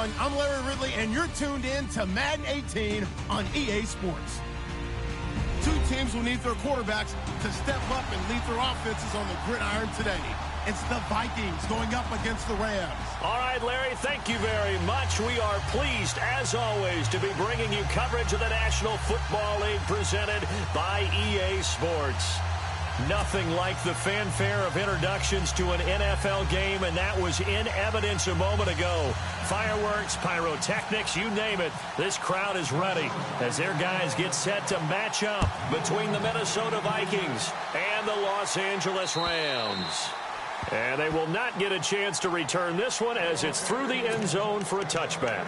everyone. I'm Larry Ridley, and you're tuned in to Madden 18 on EA Sports. Two teams will need their quarterbacks to step up and lead their offenses on the gridiron today. It's the Vikings going up against the Rams. All right, Larry, thank you very much. We are pleased, as always, to be bringing you coverage of the National Football League presented by EA Sports. Nothing like the fanfare of introductions to an NFL game, and that was in evidence a moment ago. Fireworks, pyrotechnics, you name it. This crowd is ready as their guys get set to match up between the Minnesota Vikings and the Los Angeles Rams. And they will not get a chance to return this one as it's through the end zone for a touchback.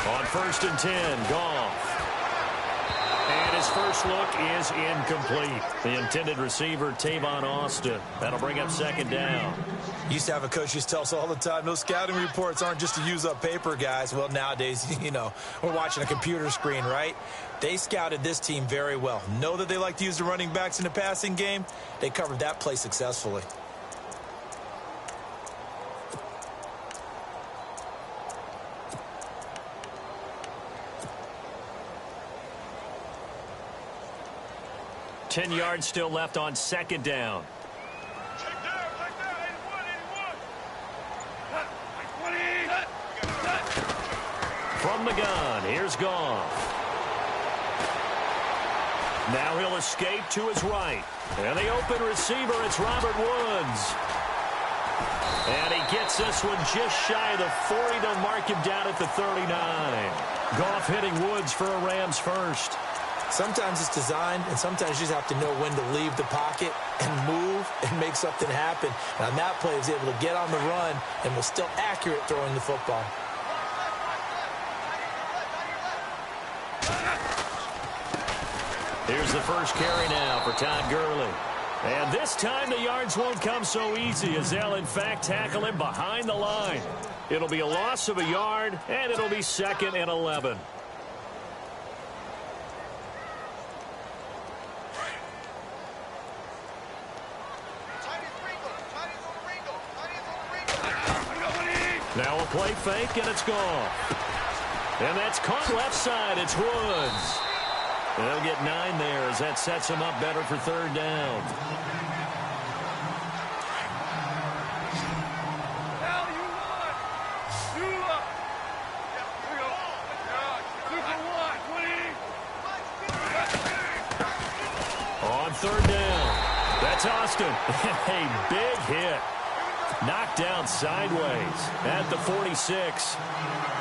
On 1st and 10, Goff. And his first look is incomplete. The intended receiver, Tavon Austin. That'll bring up 2nd down. Used to have a coach used to tell us all the time, those scouting reports aren't just to use up paper, guys. Well, nowadays, you know, we're watching a computer screen, right? They scouted this team very well. Know that they like to use the running backs in the passing game. They covered that play successfully. Ten yards still left on 2nd down. From the gun, here's Goff. Now he'll escape to his right. And the open receiver, it's Robert Woods. And he gets this one just shy of the 40 to mark him down at the 39. Goff hitting Woods for a Rams first. Sometimes it's designed, and sometimes you just have to know when to leave the pocket and move and make something happen. And on that play, he was able to get on the run and was still accurate throwing the football. Here's the first carry now for Todd Gurley. And this time the yards won't come so easy as they'll, in fact, tackle him behind the line. It'll be a loss of a yard, and it'll be 2nd and 11. Now a play fake, and it's gone. And that's caught left side. It's Woods. They'll get 9 there as that sets him up better for 3rd down. On 3rd down, that's Austin. A big hit. Knocked down sideways at the 46.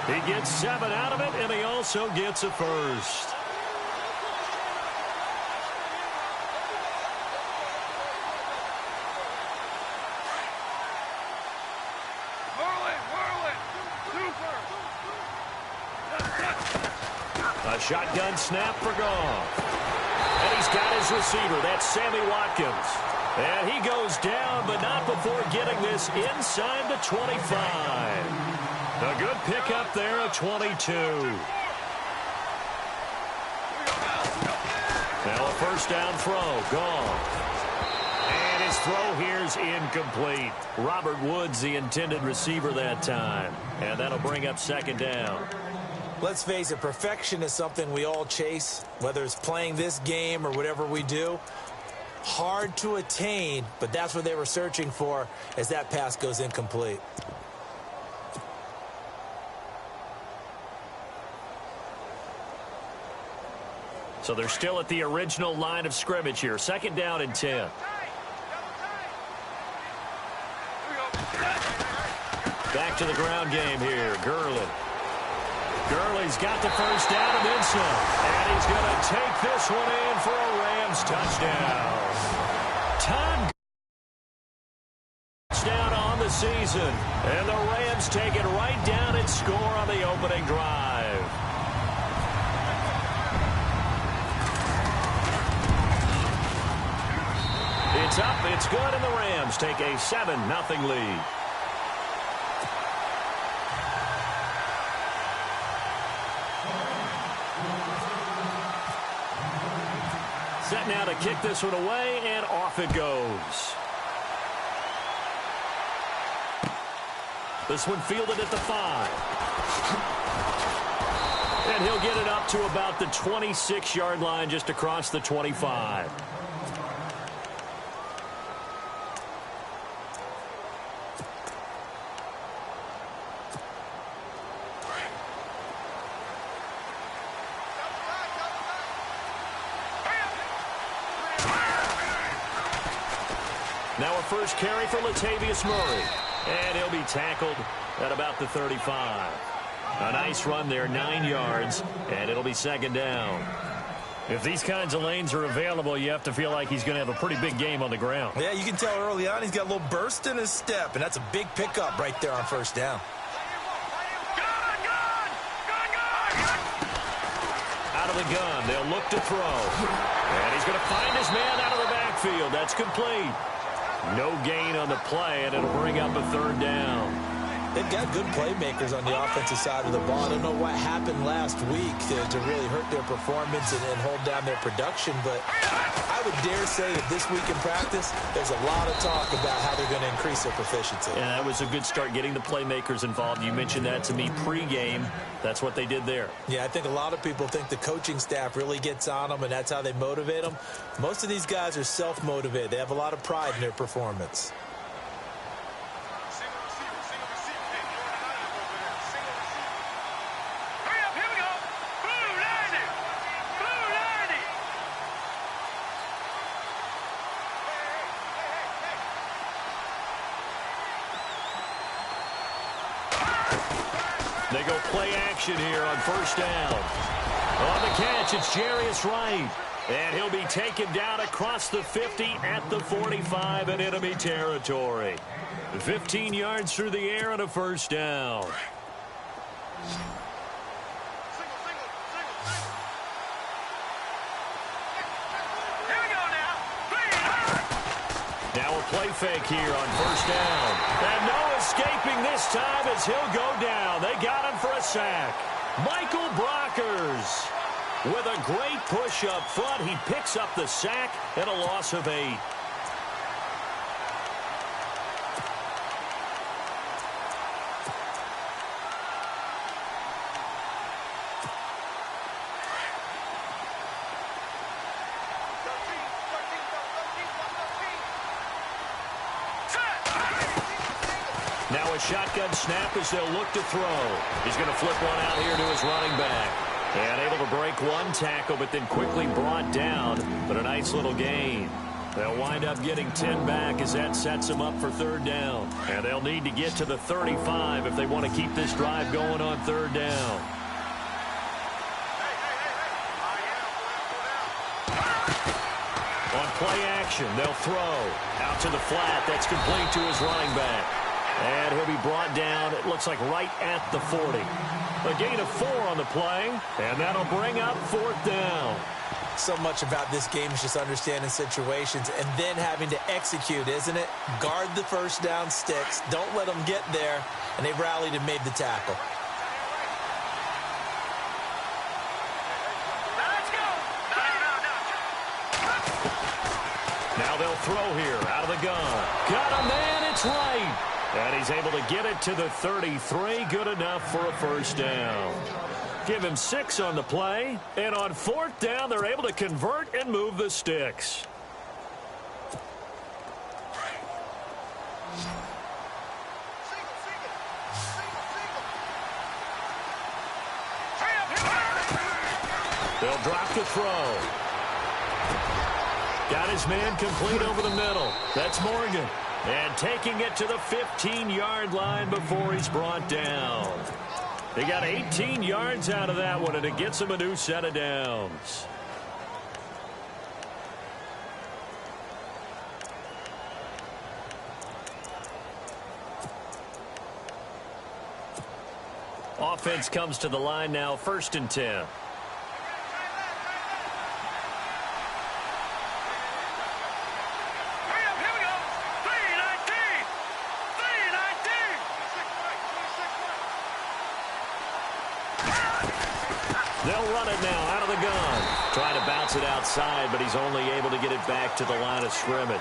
He gets 7 out of it, and he also gets a first. A shotgun snap for Goff. And he's got his receiver. That's Sammy Watkins. And he goes down, but not before getting this inside the 25. A good pickup there at 22. Now a 1st down throw. Goff. And his throw here's incomplete. Robert Woods, the intended receiver that time. And that'll bring up 2nd down. Let's face it, perfection is something we all chase, whether it's playing this game or whatever we do. Hard to attain, but that's what they were searching for as that pass goes incomplete. So they're still at the original line of scrimmage here. 2nd down and 10. Back to the ground game here. Gurley. Gurley's got the first down and then some. And he's going to take this one in for a Rams touchdown. Todd season. And the Rams take it right down and score on the opening drive. It's up, it's good, and the Rams take a 7-0 lead. Set now to kick this one away, and off it goes. This one fielded at the 5. And he'll get it up to about the 26-yard line, just across the 25. Now a first carry for Latavius Murray. And he'll be tackled at about the 35. A nice run there, 9 yards, and it'll be second down. If these kinds of lanes are available, you have to feel like he's going to have a pretty big game on the ground. Yeah, you can tell early on he's got a little burst in his step, and that's a big pickup right there on first down. Out of the gun, they'll look to throw. And he's going to find his man out of the backfield. That's complete. No gain on the play, and it'll bring up a third down. They've got good playmakers on the offensive side of the ball. I don't know what happened last week to really hurt their performance and hold down their production, but I would dare say that this week in practice, there's a lot of talk about how they're going to increase their proficiency. Yeah, that was a good start, getting the playmakers involved. You mentioned that to me pregame. That's what they did there. Yeah, I think a lot of people think the coaching staff really gets on them, and that's how they motivate them. Most of these guys are self-motivated. They have a lot of pride in their performance. They go play action here on first down. On the catch, it's Jarius Wright. And he'll be taken down across the 50 at the 45 in enemy territory. 15 yards through the air and a first down. Now a play fake here on first down. And no escaping this time as he'll go down. They got him for a sack. Michael Brockers with a great push up front. He picks up the sack and a loss of 8. Now a shotgun snap as they'll look to throw. He's going to flip one out here to his running back. And able to break one tackle, but then quickly brought down. But a nice little gain. They'll wind up getting 10 back as that sets them up for third down. And they'll need to get to the 35 if they want to keep this drive going on third down. On play action, they'll throw. Out to the flat. That's complete to his running back. And he'll be brought down, it looks like right at the 40. A gain of 4 on the play, and that'll bring up fourth down. So much about this game is just understanding situations and then having to execute, isn't it? Guard the first down sticks. Don't let them get there. And they rallied and made the tackle. Now they'll throw here out of the gun. Got a man, it's right. And he's able to get it to the 33. Good enough for a first down. Give him 6 on the play. And on fourth down, they're able to convert and move the sticks. They'll drop the throw. Got his man complete over the middle. That's Morgan. And taking it to the 15-yard line before he's brought down. They got 18 yards out of that one, and it gets him a new set of downs. Offense comes to the line now, 1st and 10. They'll run it now out of the gun. Trying to bounce it outside, but he's only able to get it back to the line of scrimmage.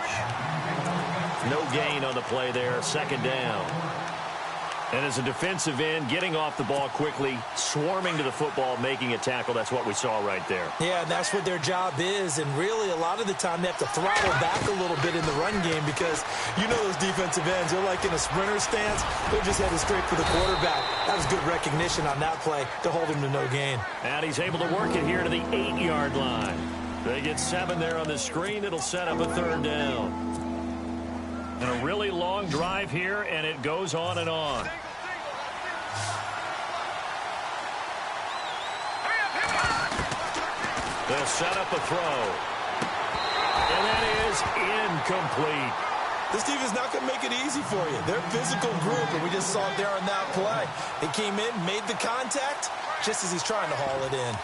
No gain on the play there, 2nd down. And as a defensive end, getting off the ball quickly, swarming to the football, making a tackle, that's what we saw right there. Yeah, and that's what their job is. And really, a lot of the time, they have to throttle back a little bit in the run game because you know those defensive ends, they're like in a sprinter stance. They're just headed straight for the quarterback. That was good recognition on that play to hold him to no gain. And he's able to work it here to the 8-yard line. They get 7 there on the screen. It'll set up a 3rd down. And a really long drive here, and it goes on and on. They'll set up a throw. And that is incomplete. This team is not going to make it easy for you. They're a physical group, and we just saw it there on that play. They came in, made the contact, just as he's trying to haul it in.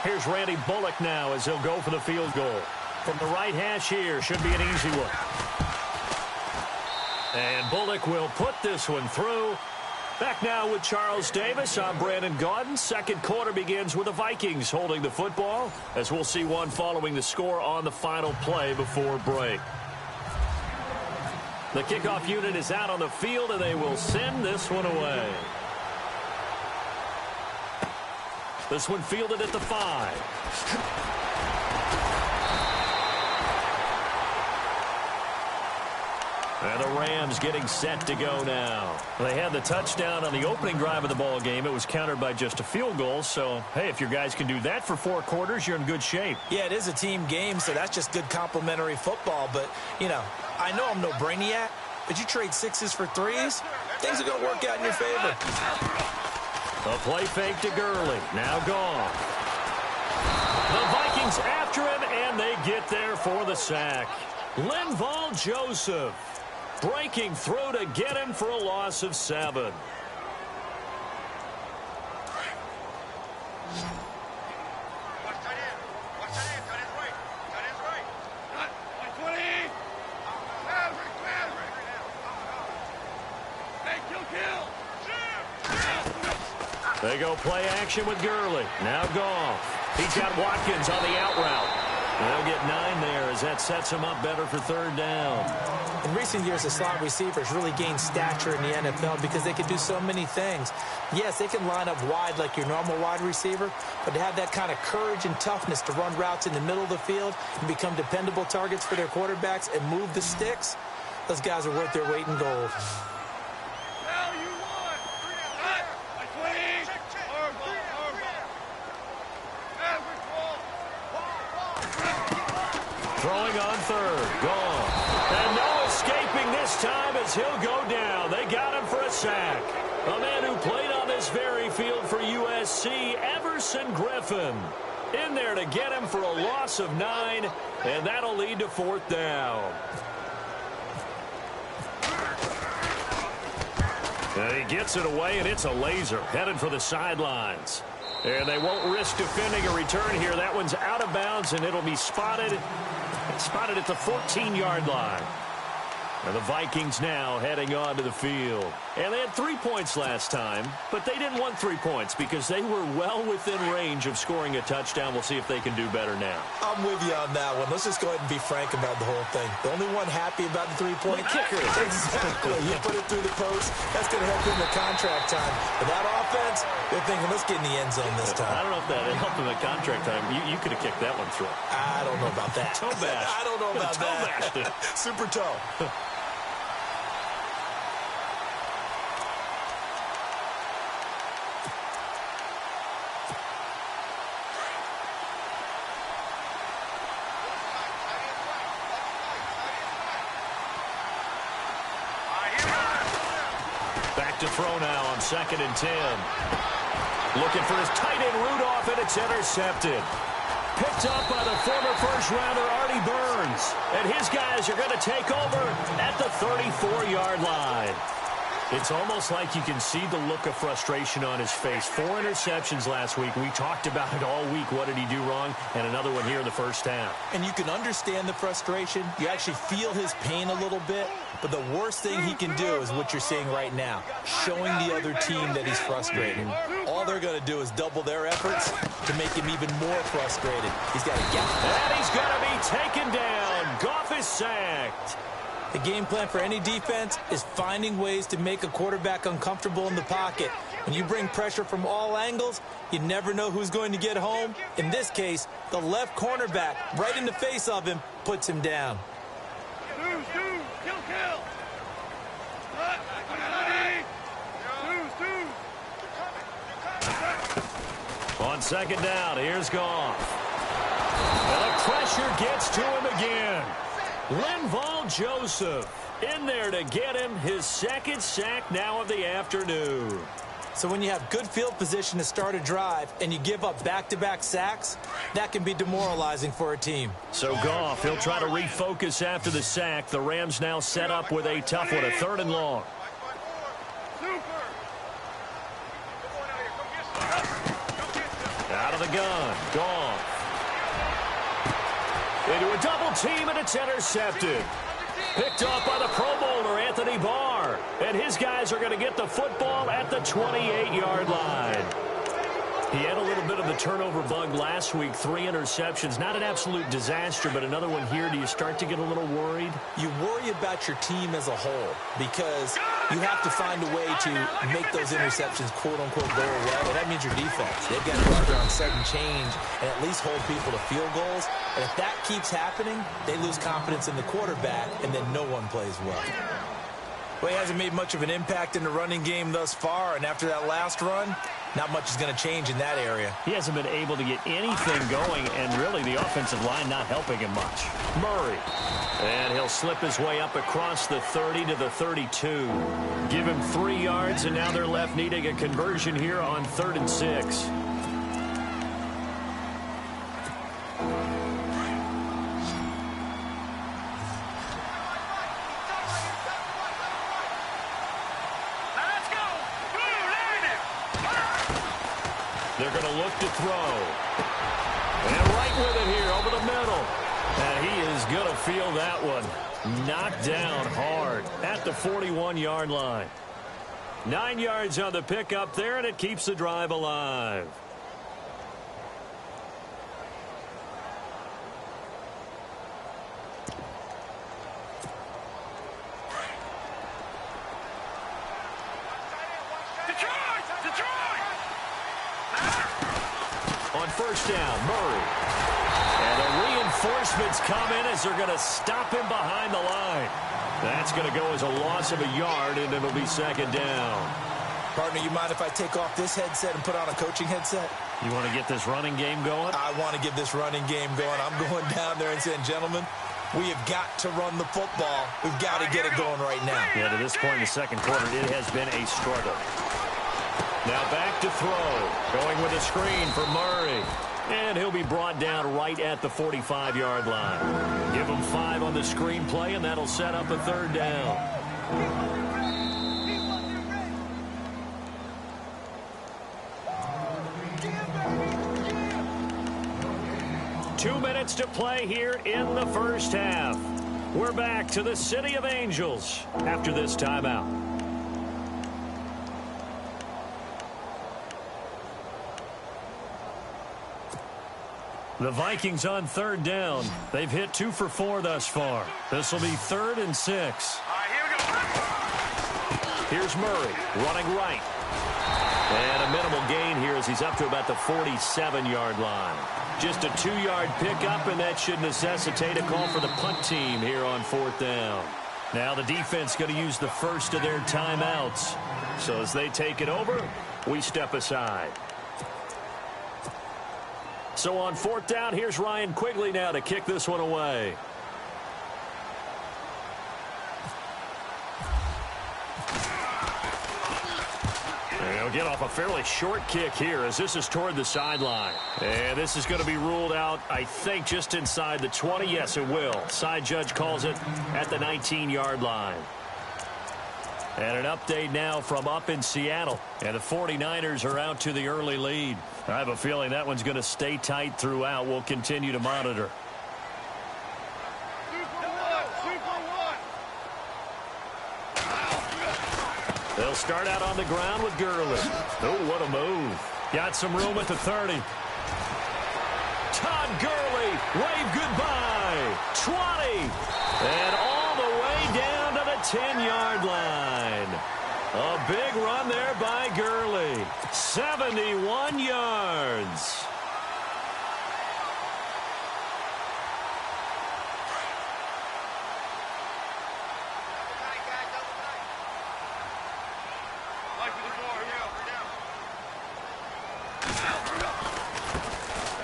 Here's Randy Bullock now as he'll go for the field goal. From the right hash here, should be an easy one. And Bullock will put this one through. Back now with Charles Davis. I'm Brandon Gaudin. 2nd quarter begins with the Vikings holding the football, as we'll see one following the score on the final play before break. The kickoff unit is out on the field, and they will send this one away. This one fielded at the 5. And the Rams getting set to go now. They had the touchdown on the opening drive of the ball game. It was countered by just a field goal. So, hey, if your guys can do that for 4 quarters, you're in good shape. Yeah, it is a team game, so that's just good complimentary football. But, you know, I know I'm no brainiac, but you trade 6s for 3s, things are going to work out in your favor. A play fake to Gurley. Now gone. The Vikings after him, and they get there for the sack. Linval Joseph breaking through to get him for a loss of 7. Watch that in. Watch that in. Tight end's right. Tight end's right. Cut. 20. Hey, kill. They go play action with Gurley. Now Goff. He's got Watkins on the out route. They'll get 9 there as that sets him up better for 3rd down. In recent years, the slot receivers really gained stature in the NFL because they can do so many things. Yes, they can line up wide like your normal wide receiver, but to have that kind of courage and toughness to run routes in the middle of the field and become dependable targets for their quarterbacks and move the sticks, those guys are worth their weight in gold. Throwing on 3rd. Gone. And no escaping this time as he'll go down. They got him for a sack. A man who played on this very field for USC, Everson Griffin. In there to get him for a loss of 9, and that'll lead to 4th down. And he gets it away, and it's a laser. Headed for the sidelines. And they won't risk defending a return here. That one's out of bounds, and it'll be spotted. Spotted at the 14-yard line. And the Vikings now heading on to the field. And they had 3 points last time, but they didn't want 3 points because they were well within range of scoring a touchdown. We'll see if they can do better now. I'm with you on that one. Let's just go ahead and be frank about the whole thing. The only one happy about the 3-point kicker. Exactly. You put it through the post. That's going to help him in contract time. But that offense, they're thinking, let's get in the end zone this time. I don't know if that helped him at contract time. You could have kicked that one through. I don't know about that. Toe bash. I don't know about toe that. bashed. Super toe. To throw now on 2nd and 10. Looking for his tight end Rudolph, and it's intercepted. Picked up by the former first-rounder Artie Burns. And his guys are going to take over at the 34-yard line. It's almost like you can see the look of frustration on his face. 4 interceptions last week. We talked about it all week. What did he do wrong? And another one here in the first half. And you can understand the frustration. You actually feel his pain a little bit. But the worst thing he can do is what you're seeing right now, showing the other team that he's frustrated. All they're going to do is double their efforts to make him even more frustrated. He's got to get. And he's going to be taken down. Goff is sacked. The game plan for any defense is finding ways to make a quarterback uncomfortable in the pocket. When you bring pressure from all angles, you never know who's going to get home. In this case, the left cornerback, right in the face of him, puts him down. On second down, here's Goff. And the pressure gets to him again. Linval Joseph in there to get him his second sack now of the afternoon. So when you have good field position to start a drive and you give up back-to-back sacks, that can be demoralizing for a team. So Goff, he'll try to refocus after the sack. The Rams now set up with a tough one, a 3rd and long. Out of the gun, Goff. Into a double team, and it's intercepted. Picked off by the Pro Bowler, Anthony Barr. And his guys are going to get the football at the 28-yard line. He had a little bit of the turnover bug last week, 3 interceptions. Not an absolute disaster, but another one here. Do you start to get a little worried? You worry about your team as a whole because you have to find a way to make those interceptions, quote-unquote, go away. And that means your defense. They've got to go out there on second change and at least hold people to field goals. And if that keeps happening, they lose confidence in the quarterback, and then no one plays well. Well, he hasn't made much of an impact in the running game thus far, and after that last run, not much is going to change in that area. He hasn't been able to get anything going, and really the offensive line not helping him much. Murray. And he'll slip his way up across the 30 to the 32. Give him 3 yards, and now they're left needing a conversion here on 3rd and 6. They're going to look to throw. And right with it here over the middle. And he is going to feel that one. Knocked down hard at the 41-yard line. 9 yards on the pickup there, and it keeps the drive alive. On first down, Murray. And the reinforcements come in as they're going to stop him behind the line. That's going to go as a loss of a yard, and it'll be 2nd down. Partner, you mind if I take off this headset and put on a coaching headset? You want to get this running game going? I want to get this running game going. I'm going down there and saying, gentlemen, we have got to run the football. We've got to get it going right now. Yeah, to this point in the second quarter, it has been a struggle. Now back to throw. Going with a screen for Murray. And he'll be brought down right at the 45-yard line. Give him 5 on the screen play, and that'll set up a 3rd down. 2 minutes to play here in the first half. We're back to the City of Angels after this timeout. The Vikings on 3rd down. They've hit 2 for 4 thus far. This will be 3rd and 6. Here's Murray running right. And a minimal gain here as he's up to about the 47-yard line. Just a 2-yard pickup, and that should necessitate a call for the punt team here on 4th down. Now the defense going to use the first of their timeouts. So as they take it over, we step aside. So on 4th down, here's Ryan Quigley now to kick this one away. They'll get off a fairly short kick here as this is toward the sideline. And this is going to be ruled out, I think, just inside the 20. Yes, it will. Side judge calls it at the 19-yard line. And an update now from up in Seattle. And the 49ers are out to the early lead. I have a feeling that one's going to stay tight throughout. We'll continue to monitor. They'll start out on the ground with Gurley. Oh, what a move. Got some room at the 30. Todd Gurley, wave goodbye. 20. And all the way down to the 10-yard line. A big run there by Gurley. 71 yards.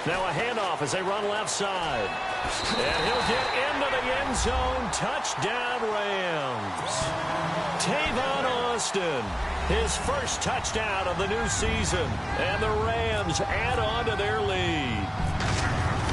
Now a handoff as they run left side. And he'll get into the end zone. Touchdown, Rams. Tavon Austin, his first touchdown of the new season. And the Rams add on to their lead.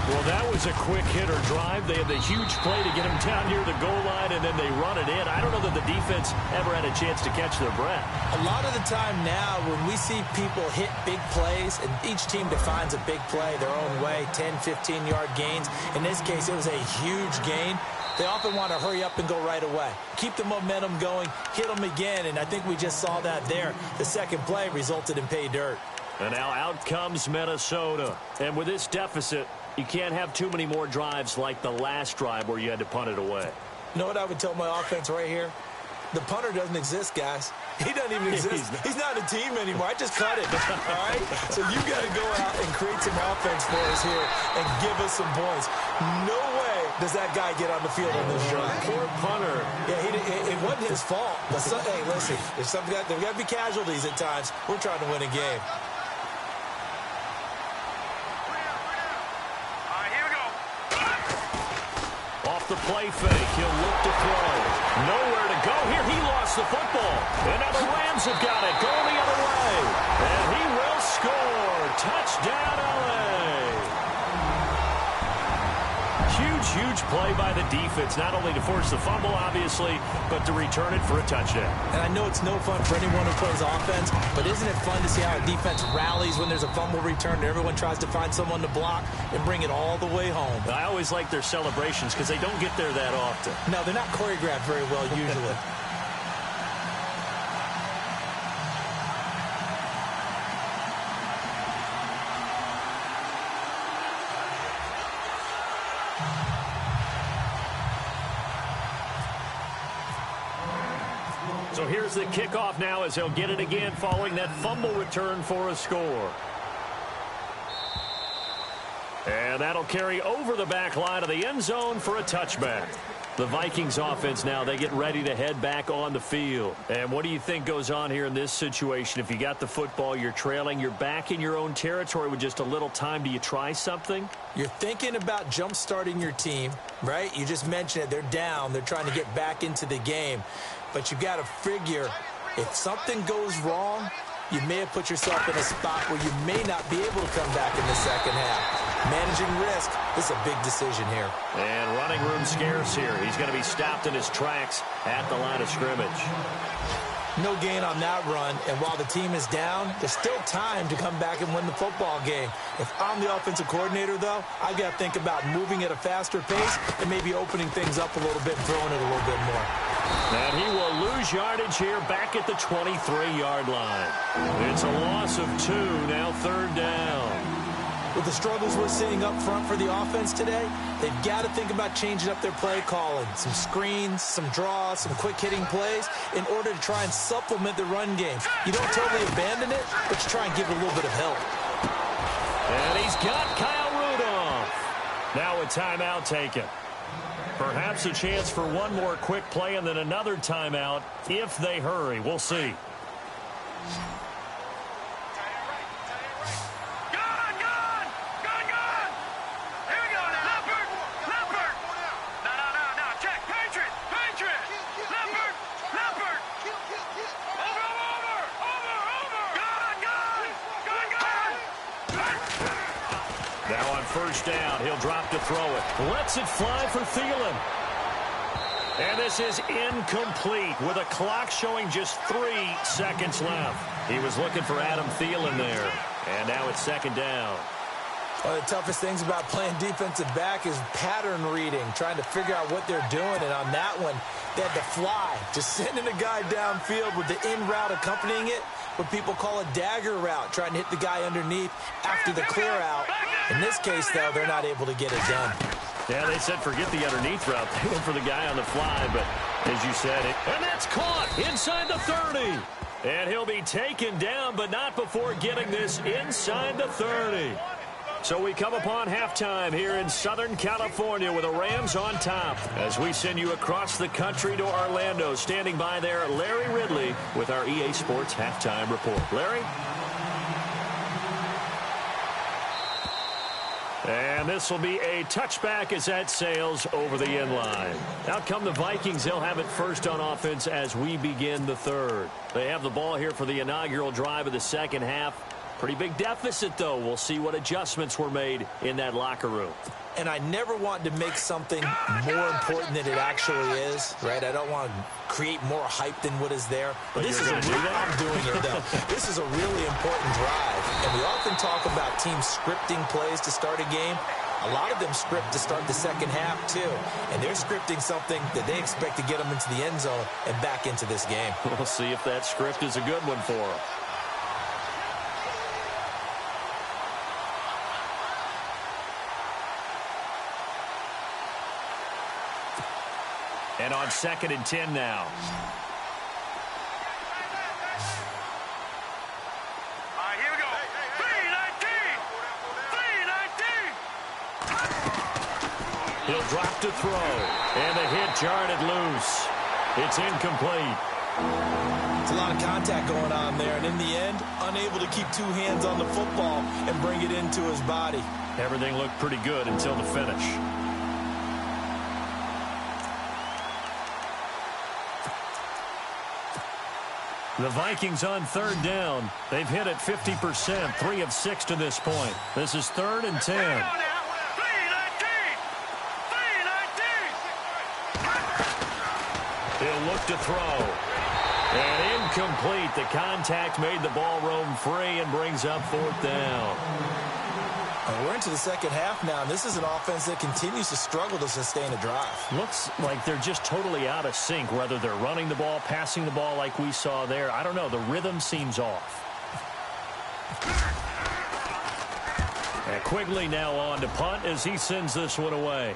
Well, that was a quick hitter drive. They had the huge play to get him down near the goal line, and then they run it in. I don't know that the defense ever had a chance to catch their breath. A lot of the time now when we see people hit big plays, and each team defines a big play their own way, 10, 15-yard gains. In this case, it was a huge gain. They often want to hurry up and go right away. Keep the momentum going, hit them again, and I think we just saw that there. The second play resulted in pay dirt. And now out comes Minnesota. And with this deficit, you can't have too many more drives like the last drive where you had to punt it away. You know what I would tell my offense right here? The punter doesn't exist, guys. He doesn't even exist. He's not a team anymore. I just cut it, all right? So you got to go out and create some offense for us here and give us some points. No way does that guy get on the field on this drive. Poor punter. Yeah, it wasn't his fault. But hey, listen, there's got to be casualties at times. We're trying to win a game. The play fake. He'll look to throw. Nowhere to go here. He lost the football. And now the Rams have got it. Going the other way. And he will score. Touchdown, LA. Huge play by the defense. Not only to force the fumble, obviously, but to return it for a touchdown. And I know it's no fun for anyone who plays offense, but isn't it fun to see how a defense rallies when there's a fumble return and everyone tries to find someone to block and bring it all the way home? I always like their celebrations because they don't get there that often. No, they're not choreographed very well usually. So here's the kickoff now as they'll get it again following that fumble return for a score. And that'll carry over the back line of the end zone for a touchback. The Vikings offense now, they get ready to head back on the field. And what do you think goes on here in this situation? If you got the football, you're trailing, you're back in your own territory with just a little time. Do you try something? You're thinking about jump-starting your team, right? You just mentioned it. They're down. They're trying to get back into the game. But you got to figure if something goes wrong, you may have put yourself in a spot where you may not be able to come back in the second half. Managing risk, this is a big decision here. And running room scarce here. He's going to be stopped in his tracks at the line of scrimmage. No gain on that run, and while the team is down, there's still time to come back and win the football game. If I'm the offensive coordinator, though, I've got to think about moving at a faster pace and maybe opening things up a little bit and throwing it a little bit more. And he will lose yardage here back at the 23-yard line. It's a loss of 2, now third down. With the struggles we're seeing up front for the offense today, they've got to think about changing up their play calling. Some screens, some draws, some quick-hitting plays in order to try and supplement the run game. You don't totally abandon it, but you try and give it a little bit of help. And he's got Kyle Rudolph. Now a timeout taken. Perhaps a chance for one more quick play and then another timeout if they hurry. We'll see. Now on first down, he'll drop to throw it. Lets it fly for Thielen. And this is incomplete with a clock showing just 3 seconds left. He was looking for Adam Thielen there. And now it's second down. One of the toughest things about playing defensive back is pattern reading, trying to figure out what they're doing. And on that one, they had to fly, just sending a guy downfield with the in route accompanying it, what people call a dagger route, trying to hit the guy underneath after the clear out. In this case, though, they're not able to get it done. Yeah, they said forget the underneath route. They went for the guy on the fly, but as you said, and that's caught inside the 30. And he'll be taken down, but not before getting this inside the 30. So we come upon halftime here in Southern California with the Rams on top. As we send you across the country to Orlando, standing by there, Larry Ridley with our EA Sports Halftime Report. Larry? And this will be a touchback as that sails over the end line. Out come the Vikings. They'll have it first on offense as we begin the third. They have the ball here for the inaugural drive of the second half. Pretty big deficit, though. We'll see what adjustments were made in that locker room. And I never want to make something more important than it actually is, right? I don't want to create more hype than what is there. But this is I'm doing it, though. This is a really important drive. And we often talk about teams scripting plays to start a game. A lot of them script to start the second half, too. And they're scripting something that they expect to get them into the end zone and back into this game. We'll see if that script is a good one for them. And on 2nd and 10 now. Here we go. 3-19. He'll drop to throw. And the hit jarred loose. It's incomplete. It's a lot of contact going on there. And in the end, unable to keep 2 hands on the football and bring it into his body. Everything looked pretty good until the finish. The Vikings on 3rd down. They've hit it 50%, 3 of 6 to this point. This is 3rd and 10. 3-19. He'll look to throw. And incomplete. The contact made the ball roam free and brings up 4th down. We're into the second half now, and this is an offense that continues to struggle to sustain a drive. Looks like they're just totally out of sync, whether they're running the ball, passing the ball like we saw there. I don't know. The rhythm seems off. And Quigley now on to punt as he sends this one away.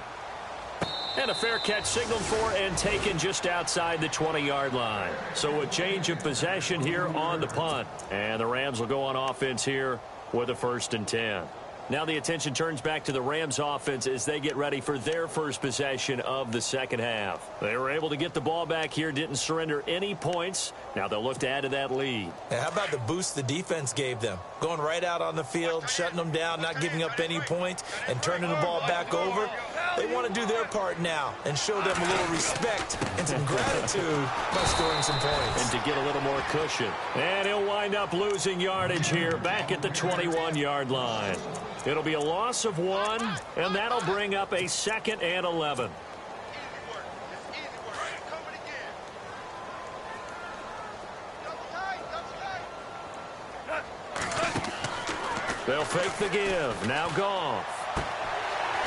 And a fair catch signaled for and taken just outside the 20-yard line. So a change of possession here on the punt. And the Rams will go on offense here with a 1st and 10. Now the attention turns back to the Rams offense as they get ready for their first possession of the second half. They were able to get the ball back here, didn't surrender any points. Now they'll look to add to that lead. Now, how about the boost the defense gave them? Going right out on the field, shutting them down, not giving up any points, and turning the ball back over. They want to do their part now and show them a little respect and some gratitude by scoring some points. And to get a little more cushion. And he'll wind up losing yardage here back at the 21-yard line. It'll be a loss of 1, and that'll bring up a 2nd and 11. They'll fake the give. Now Goff.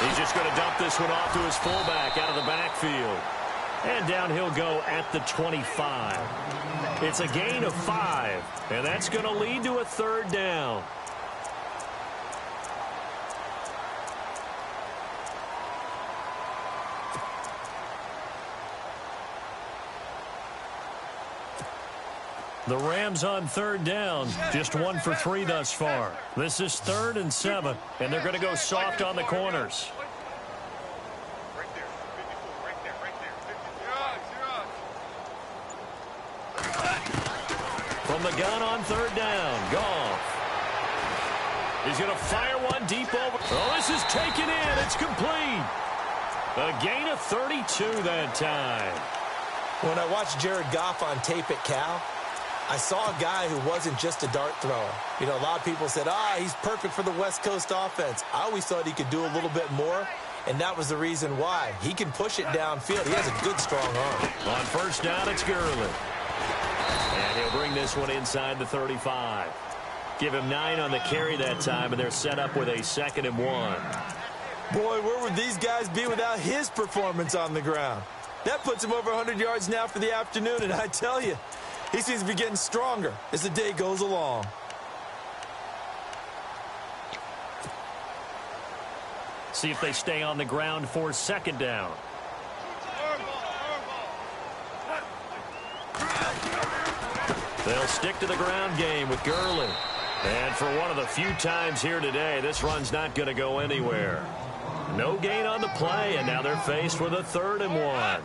He's just going to dump this one off to his fullback out of the backfield. And down he'll go at the 25. It's a gain of 5, and that's going to lead to a 3rd down. The Rams on 3rd down, just 1 for 3 thus far. This is 3rd and 7, and they're going to go soft on the corners. Right there. 54. Right there. 50. From the gun on 3rd down, Goff. He's going to fire one deep over. Oh, this is taken in. It's complete. A gain of 32 that time. When I watched Jared Goff on tape at Cal, I saw a guy who wasn't just a dart thrower. You know, a lot of people said, he's perfect for the West Coast offense. I always thought he could do a little bit more. and that was the reason why. He can push it downfield. He has a good, strong arm. On first down, it's Gurley. And he'll bring this one inside the 35. Give him 9 on the carry that time, and they're set up with a 2nd and 1. Boy, where would these guys be without his performance on the ground? That puts him over 100 yards now for the afternoon, and I tell you, he seems to be getting stronger as the day goes along. See if they stay on the ground for 2nd down. They'll stick to the ground game with Gurley. And for one of the few times here today, this run's not going to go anywhere. No gain on the play, and now they're faced with a 3rd and 1.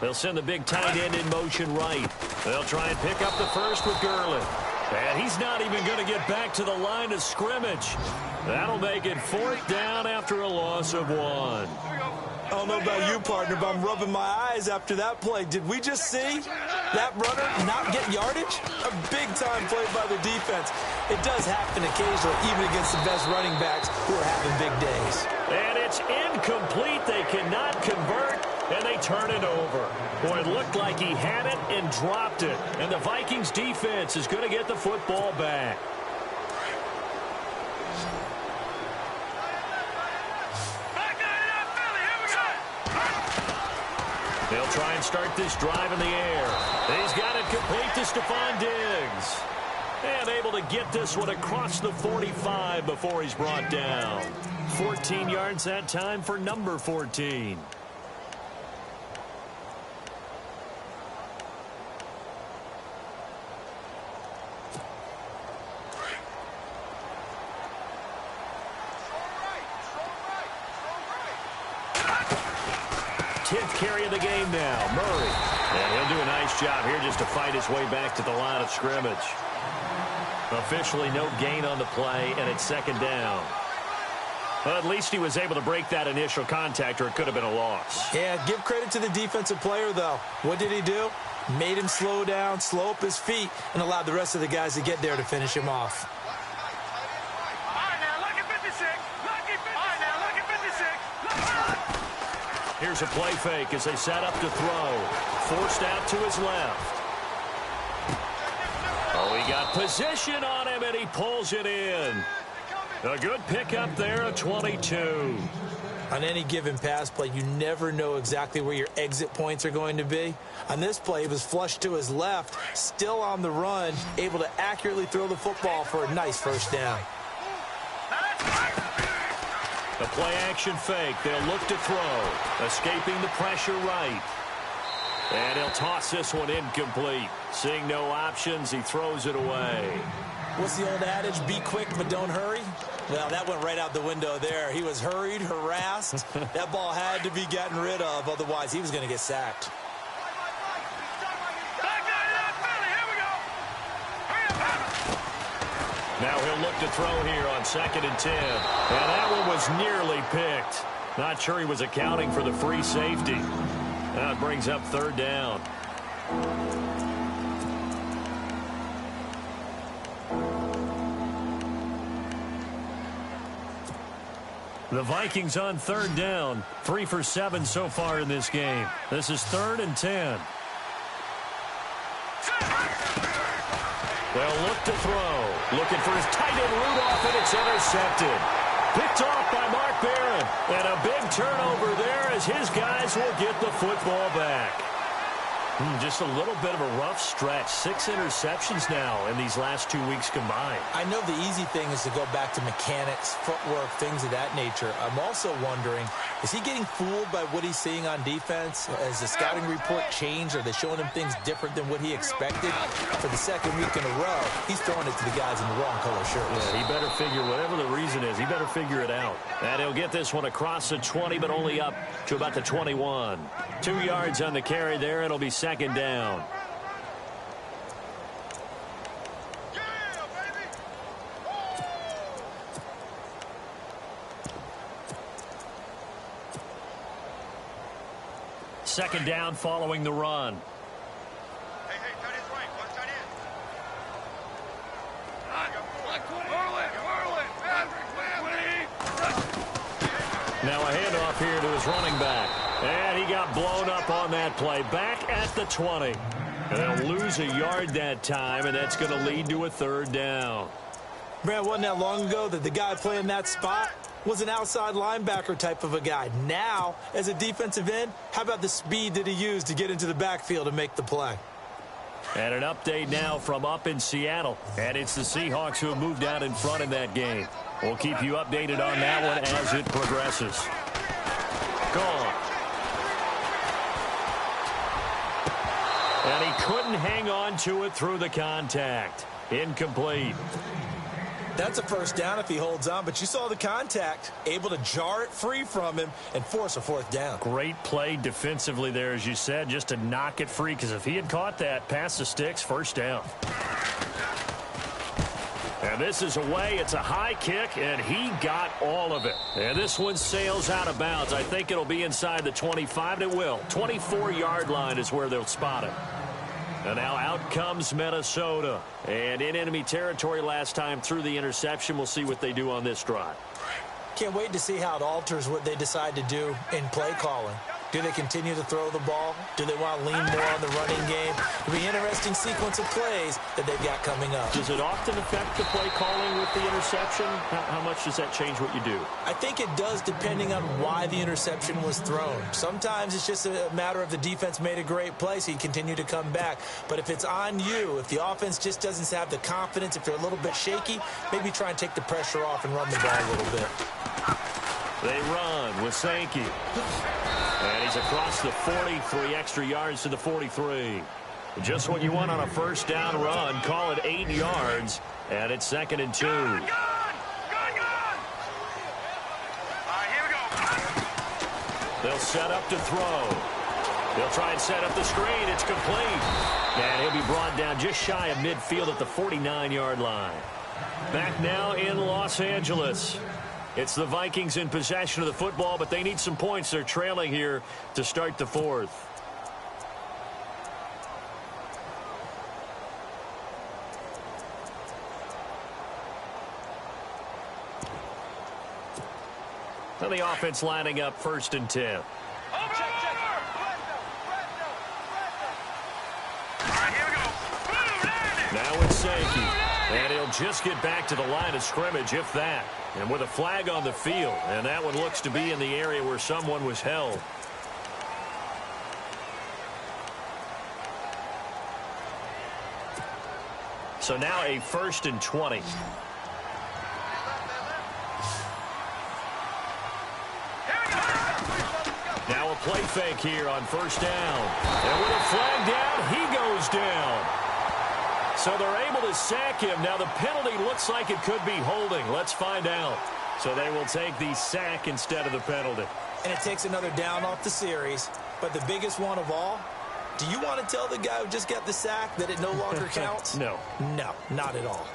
They'll send the big tight end in motion right. They'll try and pick up the first with Gurley. And he's not even going to get back to the line of scrimmage. That'll make it 4th down after a loss of 1. I don't know about you, partner, but I'm rubbing my eyes after that play. Did we just see that runner not get yardage? A big-time play by the defense. It does happen occasionally, even against the best running backs who are having big days. And it's incomplete. They cannot convert, and they turn it over. Boy, it looked like he had it and dropped it. And the Vikings defense is going to get the football back. They'll try and start this drive in the air. He's got it complete to Stephon Diggs. And able to get this one across the 45 before he's brought down. 14 yards that time for number 14. Carry of the game now, Murray. And he'll do a nice job here just to fight his way back to the line of scrimmage. Officially no gain on the play, and it's 2nd down. Well, at least he was able to break that initial contact, or it could have been a loss. Yeah, give credit to the defensive player, though. What did he do? Made him slow down, slow up his feet, and allowed the rest of the guys to get there to finish him off. Here's a play fake as they set up to throw. Forced out to his left. Oh, he got position on him, and he pulls it in. A good pickup there, a 22. On any given pass play, you never know exactly where your exit points are going to be. On this play, he was flushed to his left, still on the run, able to accurately throw the football for a nice 1st down. The play-action fake. They'll look to throw. Escaping the pressure right. And he'll toss this one incomplete. Seeing no options, he throws it away. What's the old adage? Be quick, but don't hurry? Well, that went right out the window there. He was hurried, harassed. That ball had to be gotten rid of. Otherwise, he was going to get sacked. Now he'll look to throw here on 2nd and 10. And that one was nearly picked. Not sure he was accounting for the free safety. Now it brings up 3rd down. The Vikings on 3rd down. 3 for 7 so far in this game. This is 3rd and 10. They'll look to throw. Looking for his tight end Rudolph, and it's intercepted. Picked off by Mark Barron. And a big turnover there as his guys will get the football back. Just a little bit of a rough stretch. 6 interceptions now in these last 2 weeks combined. I know the easy thing is to go back to mechanics, footwork, things of that nature. I'm also wondering, is he getting fooled by what he's seeing on defense? Has the scouting report changed? Are they showing him things different than what he expected? For the 2nd week in a row, he's throwing it to the guys in the wrong color shirts. Yeah, he better figure, whatever the reason is, he better figure it out. And he'll get this one across the 20, but only up to about the 21. 2 yards on the carry there. It'll be 2nd down. Second down following the run. Hey, tight end's right. Watch tight end. running back. And he got blown up on that play. Back at the 20. And they'll lose a yard that time, and that's going to lead to a third down. Man, wasn't that long ago that the guy playing that spot was an outside linebacker type of a guy. Now, as a defensive end, how about the speed that he used to get into the backfield and make the play? And an update now from up in Seattle. And it's the Seahawks who have moved out in front in that game. We'll keep you updated on that one as it progresses. Gone. And he couldn't hang on to it through the contact. Incomplete. That's a first down if he holds on, but you saw the contact, able to jar it free from him and force a fourth down. Great play defensively there, as you said, just to knock it free, because if he had caught that, past the sticks, first down. And this is away. It's a high kick, and he got all of it. And this one sails out of bounds. I think it'll be inside the 25, and it will. 24-yard line is where they'll spot it. And now out comes Minnesota. And in enemy territory last time through the interception. We'll see what they do on this drive. Can't wait to see how it alters what they decide to do in play calling. Do they continue to throw the ball? Do they want to lean more on the running game? It'll be an interesting sequence of plays that they've got coming up. Does it often affect the play calling with the interception? How much does that change what you do? I think it does, depending on why the interception was thrown. Sometimes it's just a matter of the defense made a great play, so you continue to come back. But if it's on you, if the offense just doesn't have the confidence, if they're a little bit shaky, maybe try and take the pressure off and run the ball a little bit. They run with Sankey. And he's across the 40, 3 extra yards to the 43. Just what you want on a first down run. Call it 8 yards, and it's 2nd and 2. Gone! All right, here we go. They'll set up to throw. They'll try and set up the screen. It's complete. And he'll be brought down just shy of midfield at the 49-yard line. Back now in Los Angeles. It's the Vikings in possession of the football, but they need some points. They're trailing here to start the fourth. And the offense lining up 1st and 10. All right, here we go. Boom, landed. Now it's Sankey. And he'll just get back to the line of scrimmage, if that. And with a flag on the field. And that one looks to be in the area where someone was held. So now a 1st and 20. Now a play fake here on 1st down. And with a flag down, he goes down. So they're able to sack him. Now the penalty looks like it could be holding. Let's find out. So they will take the sack instead of the penalty. And it takes another down off the series. But the biggest one of all, do you want to tell the guy who just got the sack that it no longer counts? No. No, not at all.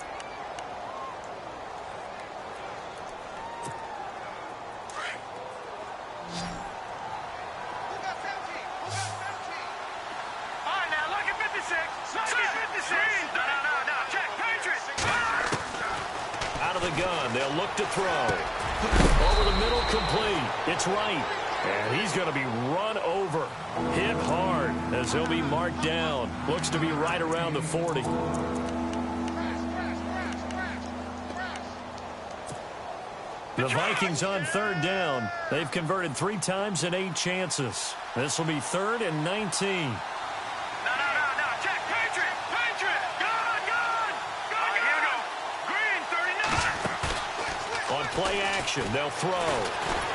All right, now look at 56. Look at 56. No. Check. Patriots. Out of the gun. They'll look to throw. Over the middle, complete. It's right. And he's going to be run over. Hit hard as he'll be marked down. Looks to be right around the 40. The Vikings on 3rd down. They've converted 3 times and 8 chances. This will be 3rd and 19. No. Check. Patriot. Gone. All right, here we go. Green, 39. On play action, they'll throw.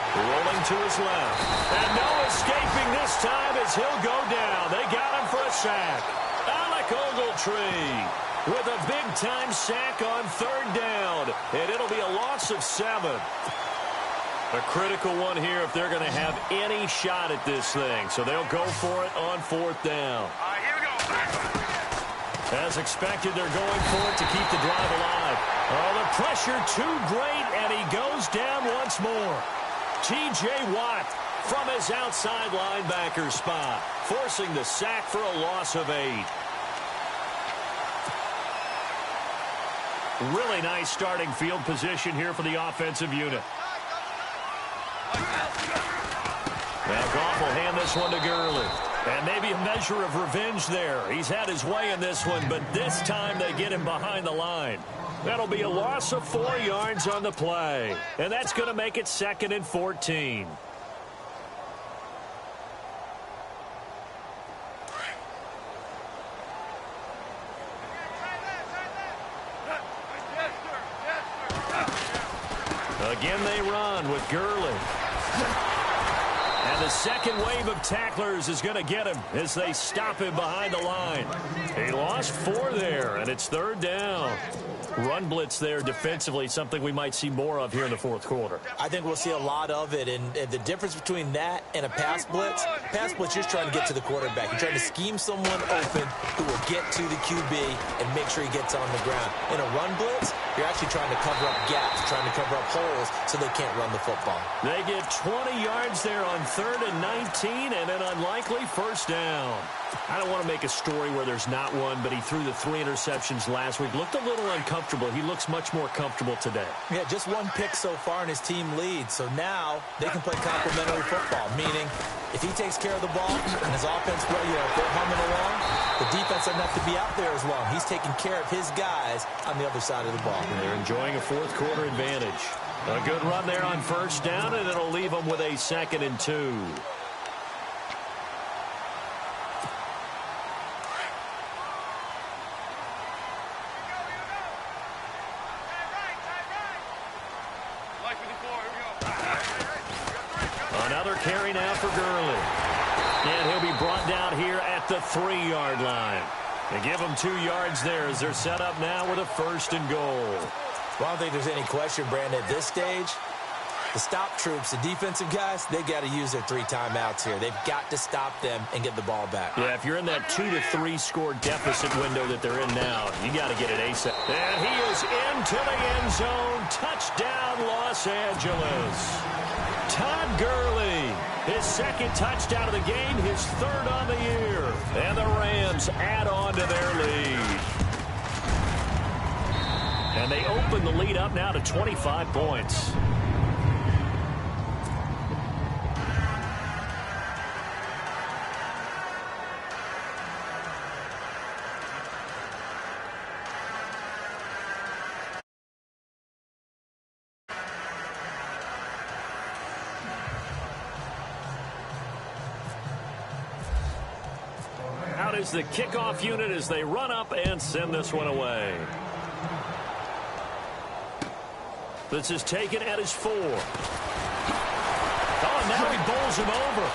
Rolling to his left. And no escaping this time as he'll go down. They got him for a sack. Alec Ogletree with a big-time sack on 3rd down. And it'll be a loss of 7. A critical one here if they're going to have any shot at this thing. So they'll go for it on 4th down. All right, here we go. As expected, they're going for it to keep the drive alive. Oh, the pressure too great, and he goes down once more. T.J. Watt from his outside linebacker spot, forcing the sack for a loss of 8. Really nice starting field position here for the offensive unit. Now Goff will hand this one to Gurley. And maybe a measure of revenge there. He's had his way in this one, but this time they get him behind the line. That'll be a loss of 4 yards on the play. And that's going to make it 2nd and 14. Again they run with Gurley. And the second wave of tacklers is going to get him as they stop him behind the line. He lost 4 there, and it's 3rd down. Run blitz there defensively, something we might see more of here in the 4th quarter. I think we'll see a lot of it, and the difference between that and a pass blitz, you're trying to get to the quarterback. You're trying to scheme someone open who will get to the QB and make sure he gets on the ground. In a run blitz, you're actually trying to cover up gaps, trying to cover up holes so they can't run the football. They get 20 yards there on 3rd and 19 and an unlikely 1st down. I don't want to make a story where there's not one, but he threw the 3 interceptions last week. Looked a little uncomfortable. He looks much more comfortable today. Yeah, just 1 pick so far and his team leads. So now they can play complementary football, meaning if he takes care of the ball and his offense, if they're humming along, the defense doesn't have to be out there as long. He's taking care of his guys on the other side of the ball. They're enjoying a 4th quarter advantage. A good run there on 1st down, and it'll leave them with a 2nd and 2. Another carry now for Gurley. And he'll be brought down here at the 3-yard line. They give him 2 yards there as they're set up now with a 1st and goal. Well, I don't think there's any question, Brandon, at this stage, the stop troops, the defensive guys, they got to use their 3 timeouts here. They've got to stop them and get the ball back. Yeah, if you're in that 2 to 3 score deficit window that they're in now, you got to get it ASAP. And he is into the end zone. Touchdown, Los Angeles. Todd Gurley, his 2nd touchdown of the game, his 3rd on the year. And the Rams add on to their lead. And they open the lead up now to 25 points. Out is the kickoff unit as they run up and send this one away. This is taken at his 4. Oh, now he bowls him over.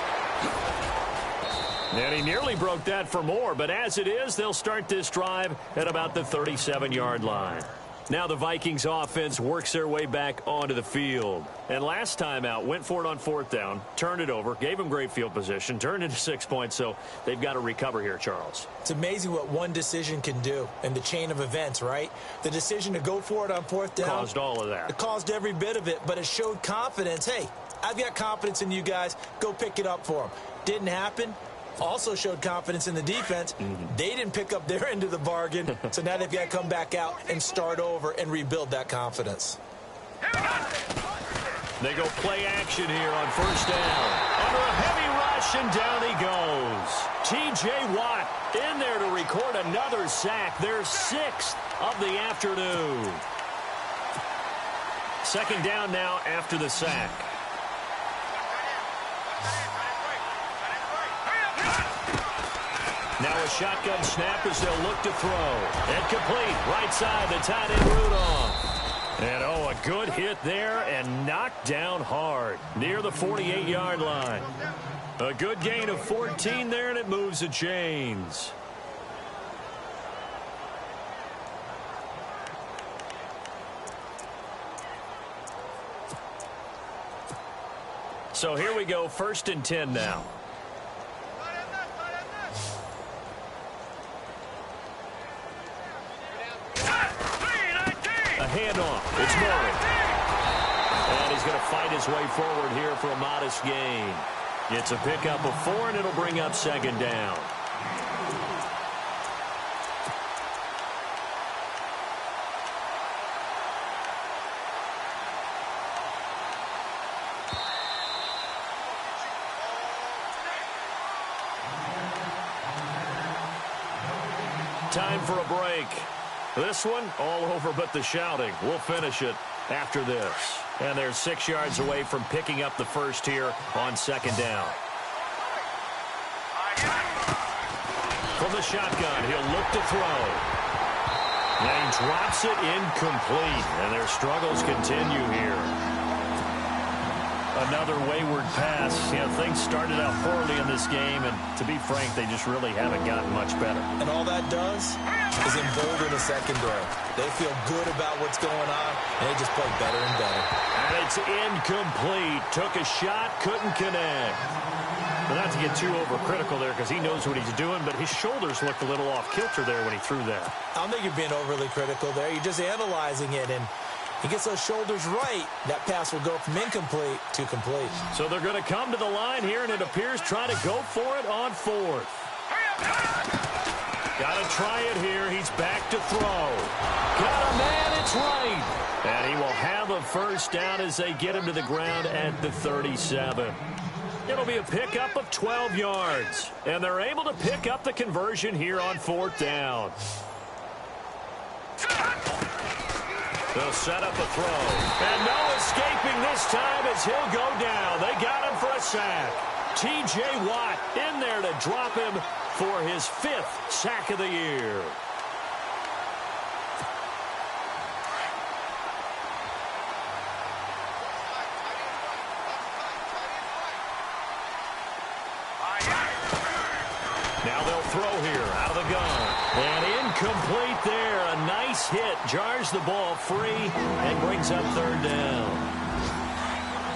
And he nearly broke that for more, but as it is, they'll start this drive at about the 37-yard line. Now the Vikings offense works their way back onto the field. And last time out, went for it on 4th down, turned it over, gave them great field position, turned into 6 points, so they've got to recover here, Charles. It's amazing what one decision can do in the chain of events, right? The decision to go for it on 4th down. Caused all of that. It caused every bit of it, but it showed confidence. Hey, I've got confidence in you guys. Go pick it up for them. Didn't happen. Also showed confidence in the defense. They didn't pick up their end of the bargain, so now they've got to come back out and start over and rebuild that confidence. They go play action here on 1st down. Under a heavy rush, and down he goes. T.J. Watt in there to record another sack. Their 6th of the afternoon. 2nd down now after the sack. Now a shotgun snap as they'll look to throw. And complete. Right side, the tight end Rudolph. And oh, a good hit there and knocked down hard near the 48-yard line. A good gain of 14 there, and it moves the chains. So here we go, 1st and 10 now. A handoff. It's Murray. And he's going to fight his way forward here for a modest gain. It's a pickup of 4, and it'll bring up 2nd down. time for a break. This one, all over but the shouting. We'll finish it after this. And they're 6 yards away from picking up the first here on second down. From the shotgun, he'll look to throw. And he drops it incomplete. And their struggles continue here. Another wayward pass. You know, things started out poorly in this game, and to be frank, they just really haven't gotten much better. And all that does is embolden the secondary. They feel good about what's going on, and they just play better and better. And it's incomplete. Took a shot, couldn't connect. But not to get too overcritical there, because he knows what he's doing, but his shoulders looked a little off kilter there when he threw that. I don't think you're being overly critical there. You're just analyzing it, and he gets those shoulders right, that pass will go from incomplete to complete. So they're going to come to the line here, and it appears try to go for it on fourth. Got to try it here. He's back to throw. Got a man, it's right. And he will have a first down as they get him to the ground at the 37. It'll be a pickup of 12 yards. And they're able to pick up the conversion here on fourth down. They'll set up a throw. And no escaping this time as he'll go down. They got him for a sack. T.J. Watt in there to drop him for his 5th sack of the year. Now they'll throw here out of the gun. And incomplete there. A nice hit. Jars the ball free and brings up third down.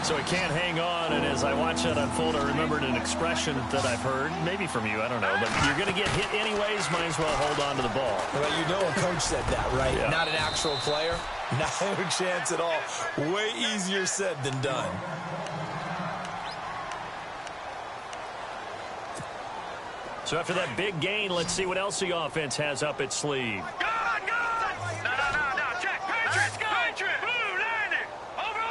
So he can't hang on. And as I watch that unfold, I remembered an expression that I've heard, maybe from you, I don't know. But you're going to get hit anyways, might as well hold on to the ball. Well, you know a coach said that, right? Yeah. Not an actual player. No chance at all. Way easier said than done. So after that big gain, let's see what else the offense has up its sleeve. Go! No, check. Patriot. Blue, landing. Over.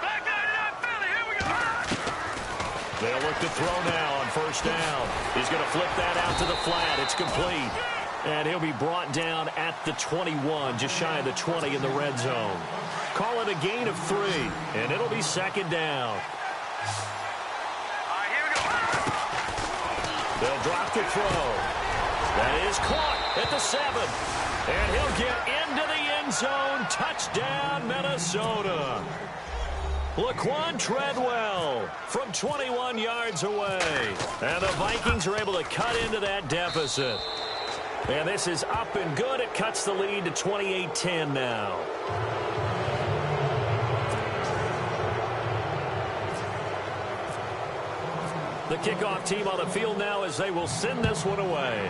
Back 99, Philly. Here we go. They'll look to throw now on first down. He's going to flip that out to the flat. It's complete. And he'll be brought down at the 21, just shy of the 20 in the red zone. Call it a gain of 3, and it'll be second down. They'll drop the throw. That is caught at the 7. And he'll get into the end zone. Touchdown, Minnesota. Laquan Treadwell from 21 yards away. And the Vikings are able to cut into that deficit. And this is up and good. It cuts the lead to 28-10 now. The kickoff team on the field now as they will send this one away.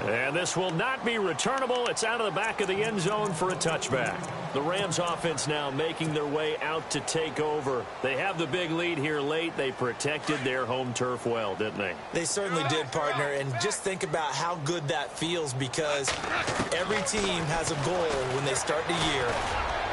And this will not be returnable. It's out of the back of the end zone for a touchback. The Rams offense now making their way out to take over. They have the big lead here late. They protected their home turf well, didn't they? They certainly did, partner. And just think about how good that feels, because every team has a goal when they start the year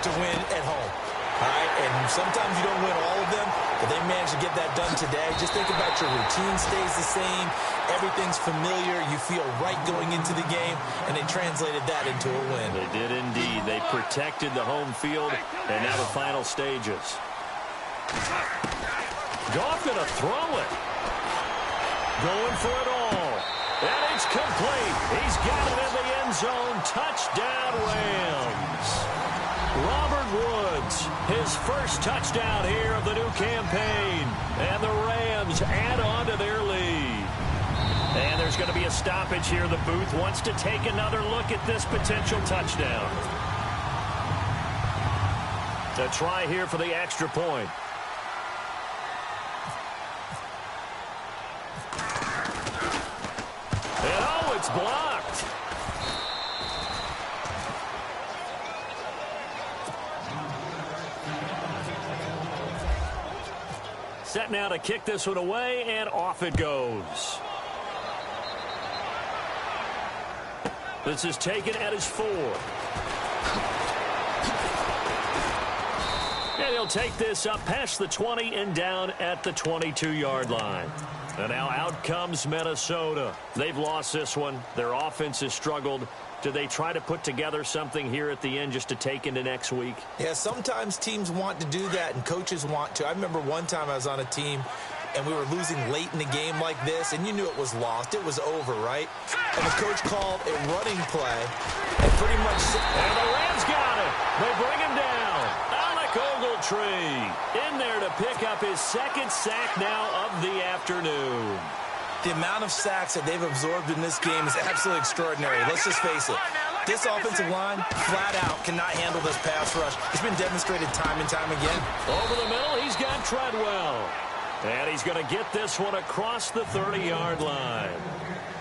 to win at home. All right, and sometimes you don't win all of them, but they managed to get that done today. Just think about your routine stays the same. Everything's familiar. You feel right going into the game, and they translated that into a win. They did indeed. They protected the home field, and now the final stages. Goff going to throw it. Going for it all. And it's complete. He's got it in the end zone. Touchdown, Rams. Robert Woods, his first touchdown here of the new campaign. And the Rams add on to their lead. And there's going to be a stoppage here. The booth wants to take another look at this potential touchdown. A try here for the extra point. And oh, it's blocked. Set now to kick this one away, and off it goes. This is taken at his 4. And he'll take this up past the 20 and down at the 22-yard line. And now out comes Minnesota. They've lost this one. Their offense has struggled. Do they try to put together something here at the end just to take into next week? Yeah, sometimes teams want to do that and coaches want to. I remember one time I was on a team and we were losing late in the game like this, and you knew it was lost. It was over, right? And the coach called a running play and pretty much... And the Rams got it. They bring him down. Alec Ogletree in there to pick up his second sack now of the afternoon. The amount of sacks that they've absorbed in this game is absolutely extraordinary. Let's just face it. This offensive line, flat out, cannot handle this pass rush. It's been demonstrated time and time again. Over the middle, he's got Treadwell. And he's going to get this one across the 30-yard line.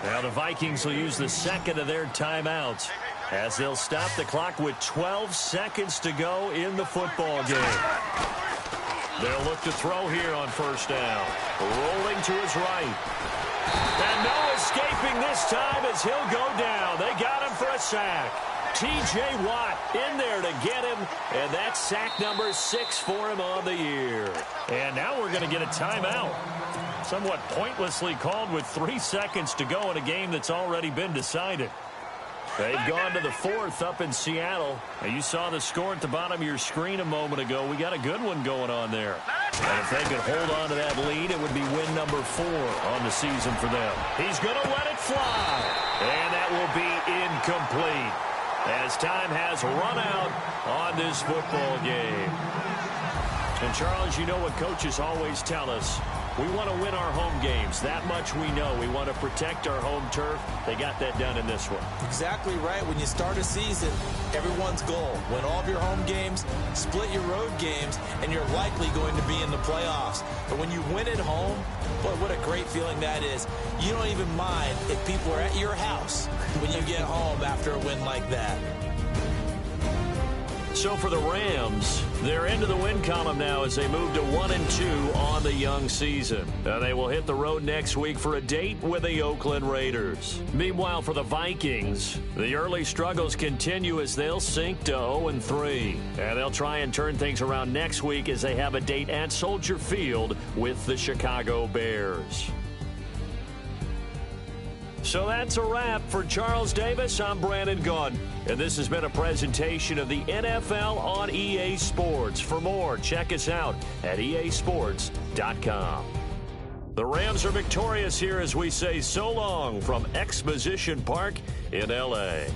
Now the Vikings will use the second of their timeouts as they'll stop the clock with 12 seconds to go in the football game. They'll look to throw here on first down. Rolling to his right. And no escaping this time as he'll go down. They got him for a sack. T.J. Watt in there to get him, and that's sack number 6 for him on the year. And now we're going to get a timeout. Somewhat pointlessly called with 3 seconds to go in a game that's already been decided. They've gone to the 4th up in Seattle. Now, you saw the score at the bottom of your screen a moment ago. We got a good one going on there. And if they could hold on to that lead, it would be win number 4 on the season for them. He's going to let it fly. And that will be incomplete as time has run out on this football game. And, Charles, you know what coaches always tell us. We want to win our home games. That much we know. We want to protect our home turf. They got that done in this one. Exactly right. When you start a season, everyone's goal, win all of your home games, split your road games, and you're likely going to be in the playoffs. But when you win at home, boy, what a great feeling that is. You don't even mind if people are at your house when you get home after a win like that. So for the Rams, they're into the win column now as they move to 1-2 on the young season. Now they will hit the road next week for a date with the Oakland Raiders. Meanwhile, for the Vikings, the early struggles continue as they'll sink to 0-3. And they'll try and turn things around next week as they have a date at Soldier Field with the Chicago Bears. So that's a wrap. For Charles Davis, I'm Brandon Gaudin. And this has been a presentation of the NFL on EA Sports. For more, check us out at easports.com. The Rams are victorious here as we say so long from Exposition Park in L.A.